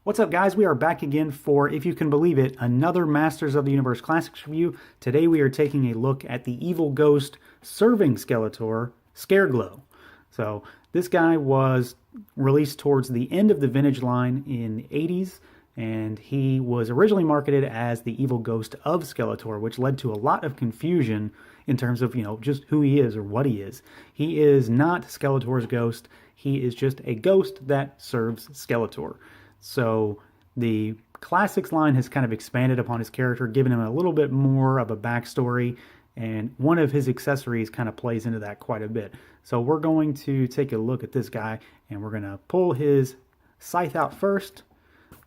What's up, guys? We are back again for, if you can believe it, another Masters of the Universe Classics review. Today we are taking a look at the evil ghost serving Skeletor, Scareglow. So this guy was released towards the end of the vintage line in the 80s, and he was originally marketed as the evil ghost of Skeletor, which led to a lot of confusion in terms of, just who he is or what he is. He is not Skeletor's ghost. He is just a ghost that serves Skeletor. So the Classics line has kind of expanded upon his character, giving him a little bit more of a backstory, and one of his accessories kind of plays into that quite a bit. So we're going to take a look at this guy, and we're going to pull his scythe out first.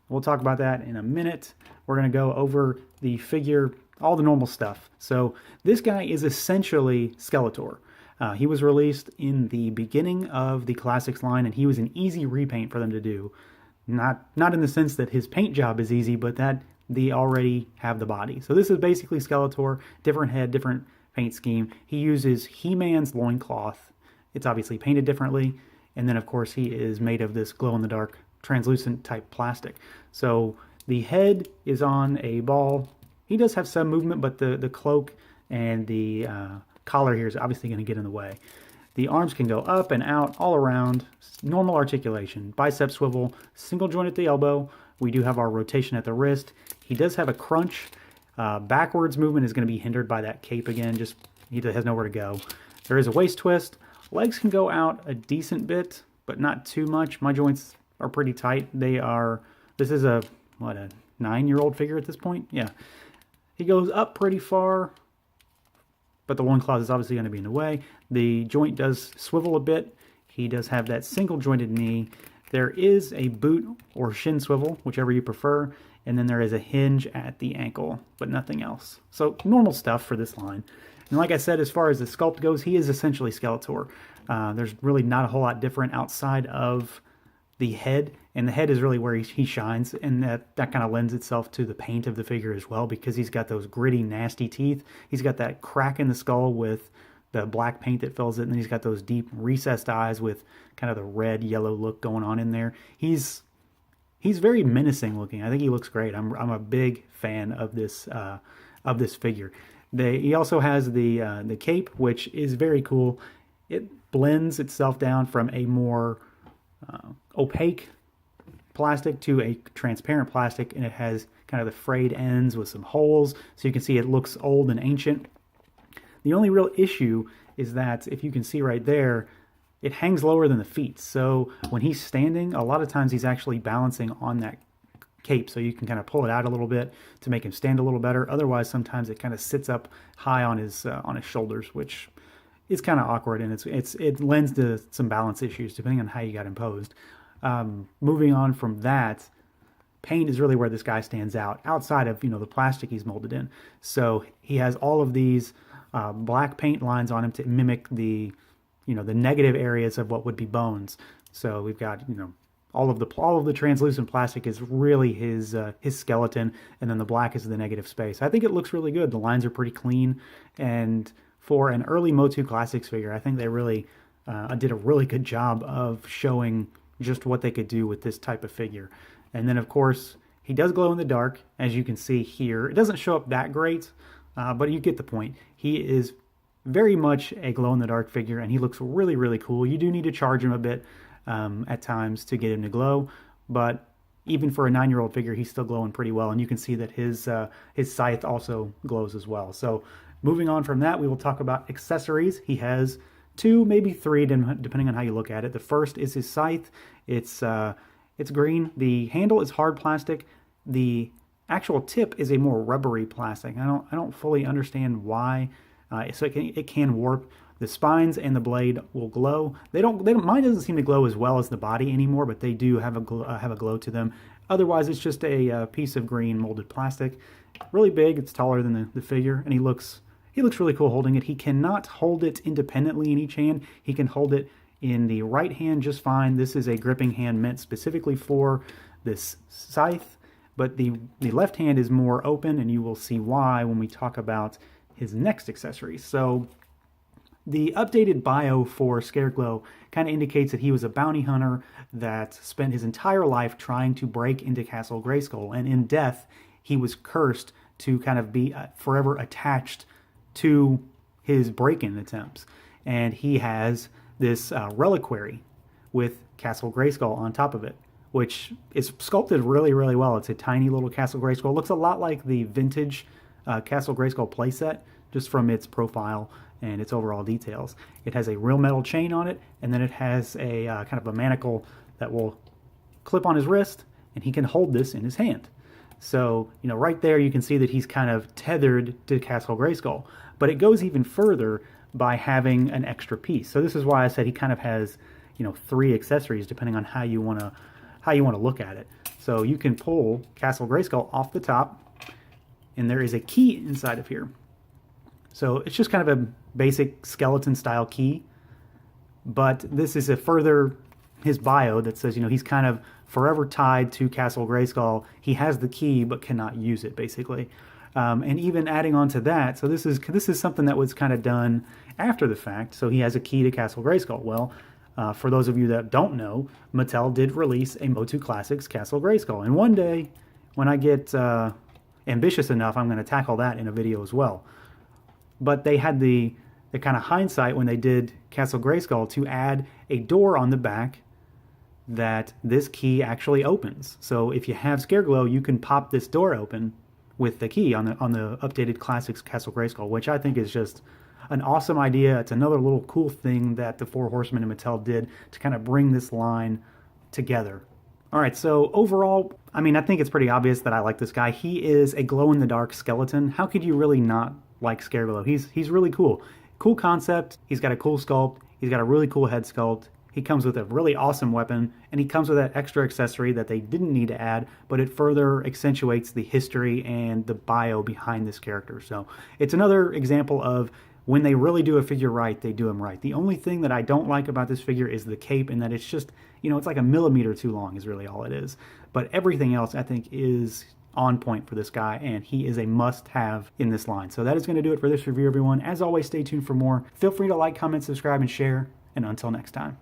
We'll talk about that in a minute. We're going to go over the figure, all the normal stuff. So this guy is essentially Skeletor. He was released in the beginning of the Classics line, and he was an easy repaint for them to do. Not in the sense that his paint job is easy, but that they already have the body. So this is basically Skeletor, different head, different paint scheme. He uses He-Man's loincloth. It's obviously painted differently. And then, of course, he is made of this glow-in-the-dark, translucent type plastic. So the head is on a ball. He does have some movement, but the cloak and the collar here is obviously going to get in the way. The arms can go up and out all around, normal articulation, bicep swivel, single joint at the elbow. We do have our rotation at the wrist. He does have a crunch. Backwards movement is going to be hindered by that cape again, just he has nowhere to go. There is a waist twist. Legs can go out a decent bit, but not too much. My joints are pretty tight. This is a 9-year-old figure at this point? Yeah. He goes up pretty far, but the loincloth is obviously going to be in the way. The joint does swivel a bit. He does have that single jointed knee. There is a boot or shin swivel, whichever you prefer, and then there is a hinge at the ankle, but nothing else. So normal stuff for this line. And like I said, as far as the sculpt goes, he is essentially Skeletor. There's really not a whole lot different outside of the head, and the head is really where he shines, and that kind of lends itself to the paint of the figure as well, because he's got those gritty, nasty teeth. He's got that crack in the skull with the black paint that fills it, and then he's got those deep recessed eyes with kind of the red yellow look going on in there. He's very menacing looking. I think he looks great. I'm a big fan of this figure. He also has the cape, which is very cool. It blends itself down from a more opaque plastic to a transparent plastic, and it has kind of the frayed ends with some holes, so you can see it looks old and ancient. The only real issue is that, if you can see right there, it hangs lower than the feet. So when he's standing, a lot of times he's actually balancing on that cape, so you can kind of pull it out a little bit to make him stand a little better. Otherwise, sometimes it kind of sits up high on his shoulders, which is kind of awkward, and it lends to some balance issues depending on how you got imposed. Moving on from that, paint is really where this guy stands out outside of the plastic he's molded in. So he has all of these black paint lines on him to mimic the negative areas of what would be bones. So we've got all of the translucent plastic is really his skeleton, and then the black is the negative space. I think it looks really good. The lines are pretty clean, and for an early Motu Classics figure, I think they really did a really good job of showing just what they could do with this type of figure. And then, of course, he does glow in the dark, as you can see here. It doesn't show up that great, but you get the point. He is very much a glow-in-the-dark figure, and he looks really, really cool. You do need to charge him a bit at times to get him to glow, but even for a 9-year-old figure, he's still glowing pretty well, and you can see that his scythe also glows as well. So moving on from that, we will talk about accessories. He has 2, maybe 3, depending on how you look at it. The first is his scythe. It's green. The handle is hard plastic. The actual tip is a more rubbery plastic. I don't fully understand why. So it can warp. The spines and the blade will glow. Mine doesn't seem to glow as well as the body anymore, but they do have a glow to them. Otherwise, it's just a piece of green molded plastic. Really big. It's taller than the figure, and he looks really cool holding it. He cannot hold it independently in each hand. He can hold it in the right hand just fine. This is a gripping hand meant specifically for this scythe, but the left hand is more open, and you will see why when we talk about his next accessory. So The updated bio for Scareglow kind of indicates that he was a bounty hunter that spent his entire life trying to break into Castle Grayskull, and in death, he was cursed to kind of be forever attached to his break-in attempts. And he has this reliquary with Castle Grayskull on top of it, which is sculpted really, really well. It's a tiny little Castle Grayskull. It looks a lot like the vintage Castle Grayskull playset, just from its profile and its overall details. It has a real metal chain on it, and then it has a kind of a manacle that will clip on his wrist, and he can hold this in his hand. So, you know, right there you can see that he's kind of tethered to Castle Grayskull. But it goes even further by having an extra piece. So this is why I said he kind of has, you know, 3 accessories depending on how you want to look at it. So you can pull Castle Grayskull off the top, and there is a key inside of here. So it's just kind of a basic skeleton style key, but this is a further, his bio that says, you know, he's kind of forever tied to Castle Grayskull. He has the key but cannot use it, basically. And even adding on to that, so this is something that was kind of done after the fact. So he has a key to Castle Grayskull. Well, for those of you that don't know, Mattel did release a Motu Classics Castle Grayskull, and one day when I get ambitious enough, I'm going to tackle that in a video as well. But they had the kind of hindsight when they did Castle Grayskull to add a door on the back that this key actually opens. So if you have Scareglow, you can pop this door open with the key on the updated Classics Castle Grayskull, which I think is just an awesome idea. It's another little cool thing that the Four Horsemen and Mattel did to kind of bring this line together. All right, so overall, I mean, I think it's pretty obvious that I like this guy. He is a glow-in-the-dark skeleton. How could you really not like Scareglow? He's really cool. Cool concept. He's got a cool sculpt. He's got a really cool head sculpt. He comes with a really awesome weapon, and he comes with that extra accessory that they didn't need to add, but it further accentuates the history and the bio behind this character. So it's another example of when they really do a figure right, they do him right. The only thing that I don't like about this figure is the cape, and that it's just, you know, it's like a millimeter too long is really all it is. But everything else I think is on point for this guy, and he is a must-have in this line. So that is going to do it for this review, everyone. As always, stay tuned for more. Feel free to like, comment, subscribe, and share, and until next time.